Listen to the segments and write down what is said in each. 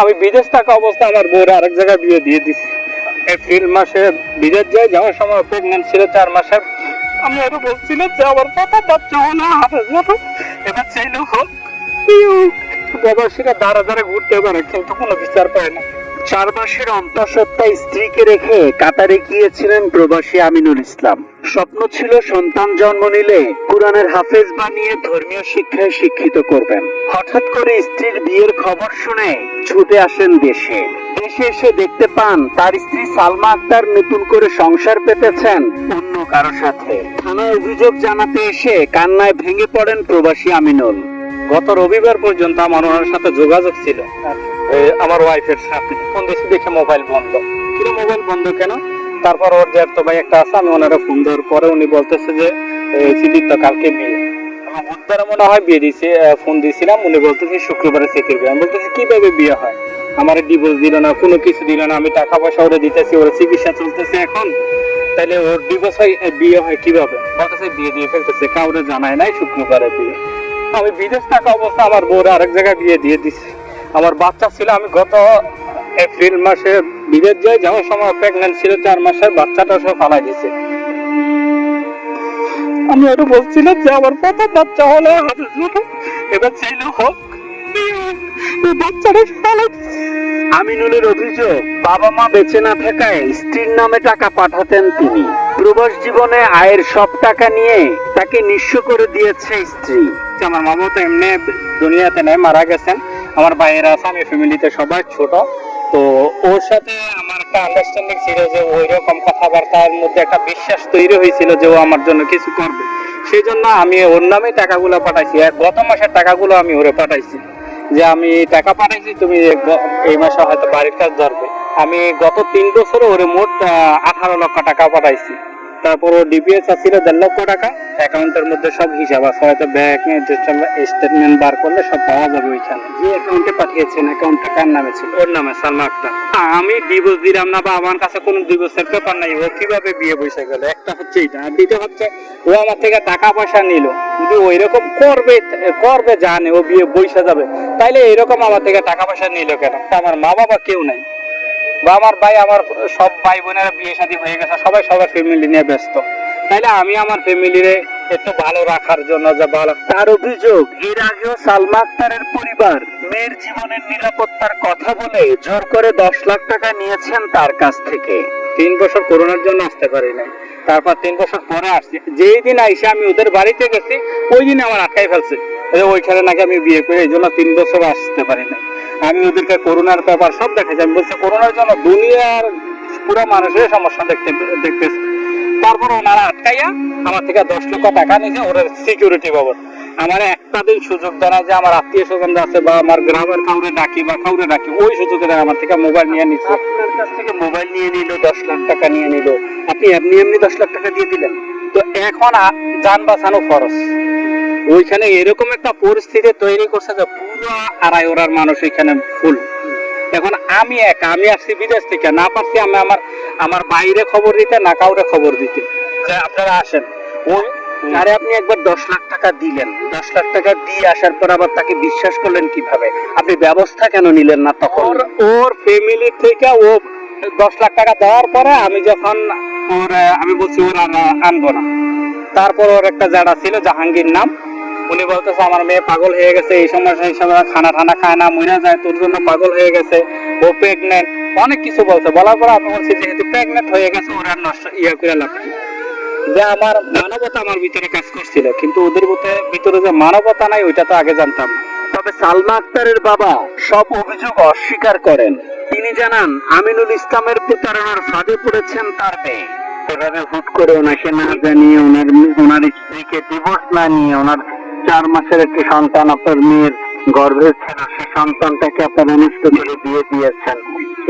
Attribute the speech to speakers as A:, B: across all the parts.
A: আমি বিদেশ থাকা অবস্থা আমার বউরে আরেক জায়গায় বিয়ে দিয়ে দিছি। এপ্রিল মাসে বিদেশ যাওয়ার সময় প্রেগনেন্ট ছিল 4 মাসের। আমি আরো বলছিলাম যে আমার প্রথম বাচ্চা হলো এবার চাইলেও হোক। প্রবাসীরা দাঁড়া দাঁড়া ঘুরতে পারে কিন্তু কোনো বিচার পায় না।
B: 4 মাসের অন্তঃসত্ত্বা স্ত্রীকে রেখে কাতারে গিয়েছিলেন প্রবাসী আমিনুল ইসলাম। স্বপ্ন ছিল সন্তান জন্ম নিলে কুরআনের হাফেজ বানিয়ে ধর্মীয় শিক্ষায় শিক্ষিত করবেন। হঠাৎ করে স্ত্রীর বিয়ের খবর শুনে ছুটে আসেন দেশে। দেশে এসে দেখতে পান তার স্ত্রী সালমা আক্তার নতুন করে সংসার পেতেছেন অন্য কারো সাথে। থানায় অভিযোগ জানাতে এসে কান্নায় ভেঙে পড়েন প্রবাসী আমিনুল।
A: গত রবিবার পর্যন্ত আমার ওনার সাথে যোগাযোগ ছিল, আমার ওয়াইফের সাথে। ফোন দিয়েছি দেখে মোবাইল বন্ধ। কিন্তু মোবাইল বন্ধ কেন? তারপর ওর যে তো ভাই একটা আছে, আমি ওনারা ফোন দেওয়ার পরে উনি বলতেছে যে সিটির তো কালকে বিয়ে। আমি বুধবার মনে হয় বিয়ে দিয়েছি, ফোন দিয়েছিলাম। উনি বলতেছে শুক্রবারে সিটির বিয়ে। আমি বলতেছি কিভাবে বিয়ে হয়? আমার ডিভোর্স দিল না, কোনো কিছু দিল না। আমি টাকা পয়সা ওরে দিতেছি, ওর চিকিৎসা চলতেছে এখন, তাহলে ওর ডিভোর্স হয়, বিয়ে হয় কিভাবে? বলতেছে বিয়ে দিয়ে ফেলতেছে, কাউরে জানায় নাই, শুক্রবারে বিয়ে। আমি বিদেশ থাকা অবস্থা আমার বউরে আরেক জায়গায় বিয়ে দিয়ে দিছি। আমার বাচ্চা ছিল, আমি গত এপ্রিল মাসে বিদেশ যাওয়ার সময় প্রেগনেন্ট ছিল 4 মাসের, বাচ্চাটা সব ফালাই দিছে। আমি আরো বলছিলাম যে আমার প্রথম বাচ্চা হলো এবার চাইলেও হোক, বাচ্চাটা ফালাই দিছে।
B: আমিনুলের অভিযোগ, বাবা মা বেঁচে না থাকায় স্ত্রীর নামে টাকা পাঠাতেন তিনি। প্রবাস জীবনে আয়ের সব টাকা নিয়ে তাকে নিঃস্ব করে দিয়েছে স্ত্রী।
A: আমার মামা তো এমনি দুনিয়াতে নেই, মারা গেছেন। আমার ভাইয়েরা আছে, আমি ফ্যামিলিতে সবাই ছোট। তো ওর সাথে আমার একটা আন্ডারস্ট্যান্ডিং ছিল যে ওই রকম কথাবার্তার মধ্যে একটা বিশ্বাস তৈরি হয়েছিল যে ও আমার জন্য কিছু করবে। সেই জন্য আমি ওর নামে টাকাগুলো পাঠাইছি। আর গত মাসের টাকাগুলো আমি ওরে পাঠাইছি, যে আমি টাকা পাঠাইছি, তুমি এই মাসে হয়তো বাড়ির কাজ ধরবে। আমি গত 3 বছরে ওরে মোট 18 লক্ষ টাকা পাঠাইছি। তারপর ও ডিপিএস ছিল 1.5 লক্ষ টাকা। অ্যাকাউন্টের মধ্যে সব হিসাব আছে, হয়তো ব্যাংক স্টেটমেন্ট বার করলে সব পাওয়া যাবে ওইখানে।
B: যে অ্যাকাউন্টে পাঠিয়েছেন, অ্যাকাউন্টটা কার নামে ছিল?
A: ওর নামে সালমা আক্তার। আমি ডিভোর্স দিলাম না, বা আমার কাছে কোনো ডিভোর্সের পেপার নাই। ও কিভাবে বিয়ে বসে গেল? একটা হচ্ছে এটা, আর দ্বিতীয় হচ্ছে ও আমার থেকে টাকা পয়সা নিল। যদি ওই রকম করবে জানে ও বিয়ে বসে যাবে, তাইলে এরকম আমার থেকে টাকা পয়সা নিল কেন? আমার মা বাবা কেউ নাই, বা আমার ভাই, আমার সব ভাই বোনেরা বিয়ে শাদী হয়ে গেছে, সবাই সবার ফ্যামিলি নিয়ে ব্যস্ত। তাইলে আমি আমার ফ্যামিলিরে একটু ভালো রাখার জন্য যে ভালো।
B: তার অভিযোগ, এর আগেও সালমা আক্তারের পরিবার মেয়ের জীবনের নিরাপত্তার কথা বলে জোর করে 10 লাখ টাকা নিয়েছেন তার কাছ থেকে।
A: 3 বছর করোনার জন্য আসতে পারি নাই, তারপর 3 বছর পরে আসছি। যেই দিন আইসে আমি ওদের বাড়িতে গেছি, ওই দিন আমার আটকাই ফেলছে। ওইখানে নাকি আমি বিয়ে করে, এই জন্য 3 বছর আসতে পারি নাই। আমি ওদেরকে করোনার ব্যাপার সব দেখাচ্ছি। আমি বলছি করোনার জন্য দুনিয়ার পুরো মানুষের সমস্যা দেখতেছে। তারপর ওনারা আটকাইয়া আমার থেকে 10 লক্ষ টাকা নিয়েছে ওরা সিকিউরিটি বাবদ। আমার একটা দিন সুযোগ দেয় যে আমার আত্মীয় স্বজন আছে বা আমার গ্রামের কাউরে ডাকি, ওই সুযোগে আমার থেকে মোবাইল নিয়ে নিচ্ছে।
B: আপনার কাছ থেকে মোবাইল নিয়ে নিল, 10 লাখ টাকা নিয়ে নিল, আপনি এমনি 10 লাখ টাকা দিয়ে দিলেন।
A: তো এখন যান বাঁচানো খরচ। ওইখানে এরকম একটা পরিস্থিতি তৈরি করছে যে পুরো আড়াই ওরার মানুষ ওইখানে ফুল। এখন আমি আসছি বিদেশ থেকে, না পারছি আমি আমার বাইরে খবর দিতে, না কাউরে খবর দিতে যে আপনারা আসেন। ওই
B: আরে আপনি একবার 10 লাখ টাকা দিলেন, 10 লাখ টাকা দিয়ে আসার পর আবার তাকে বিশ্বাস করলেন কিভাবে? আপনি ব্যবস্থা কেন নিলেন না তখন?
A: ওর ফ্যামিলি থেকে ও 10 লাখ টাকা দেওয়ার পরে আমি যখন আমি বলছি ওর আনবো না। তারপর ওর একটা জায়গা ছিল, জাহাঙ্গীর নাম। উনি বলতেছে আমার মেয়ে পাগল হয়ে গেছে, এই সময় খানা খায় না, মরে যায়, তোর জন্য পাগল হয়ে গেছে, ও প্রেগনেন্ট, অনেক কিছু বলছে। বলার পর আমি বলছি যেহেতু প্রেগনেন্ট হয়ে গেছে, ওরা নষ্ট করে লাভ কি? যে আমার মানবতা আমার ভিতরে কাজ করছিল, কিন্তু ওদের ভিতরে যে মানবতা নাই ওইটা তো আগে জানতাম না।
B: তবে সালমা আক্তারের বাবা সব অভিযোগ অস্বীকার করেন। তিনি জানান আমিনুল ইসলামের প্রতারণার ফাঁদে পড়েছেন তার মেয়ে। এভাবে হুট করে ওনাকে না জানিয়ে, ওনার স্ত্রীকে ডিভোর্স না নিয়ে, ওনার 4 মাসের একটি সন্তান আপনার মেয়ের গর্ভে ছিল, সেই সন্তানটাকে আপনারা নষ্ট করে দিয়ে দিয়েছেন,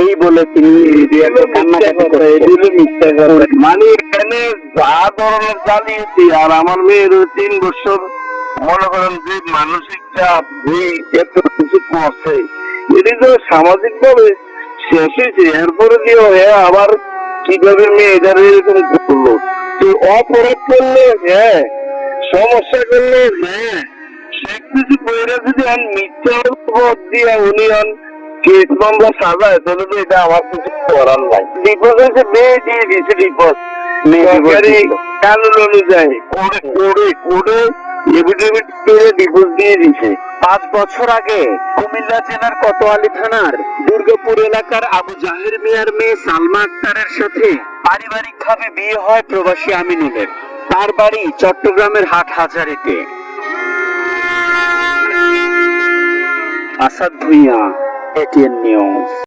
B: এই বলে তিনি কান্নাকাটি করে।
C: মানে এখানে যা ধরনের জালিয়াতি, আর আমার মেয়ের 3 বছর মনে করেন যে মানসিক চাপ, এত কিছু করছে, এটি তো সামাজিক ভাবে শেষ হয়েছে। এরপরে দিয়ে আবার কিভাবে মেয়েটার এরকম করলো, তো অপরাধ করলে সমস্যা করলে সব কিছু বইরা যদি মিথ্যা দিয়ে উনি কেস মামলা সাজায় তাহলে তো এটা আমার কিছু করার নাই। ডিভোর্স হয়েছে, মেয়ে দিয়ে দিয়েছে ডিভোর্স। সরকারি কানুন অনুযায়ী কোর্টে এফিডেভিট করে ডিভোর্স দিয়ে দিছে।
B: 5 বছর আগে কুমিল্লা জেলার কোতোয়ালি থানার দুর্গাপুর এলাকার আবু জাহের মিয়ার মেয়ে সালমা আক্তারের সাথে পারিবারিকভাবে বিয়ে হয় প্রবাসী আমিনুলের। তার বাড়ি চট্টগ্রামের হাটহাজারীতে। Asad Bhuiyan, ATN news.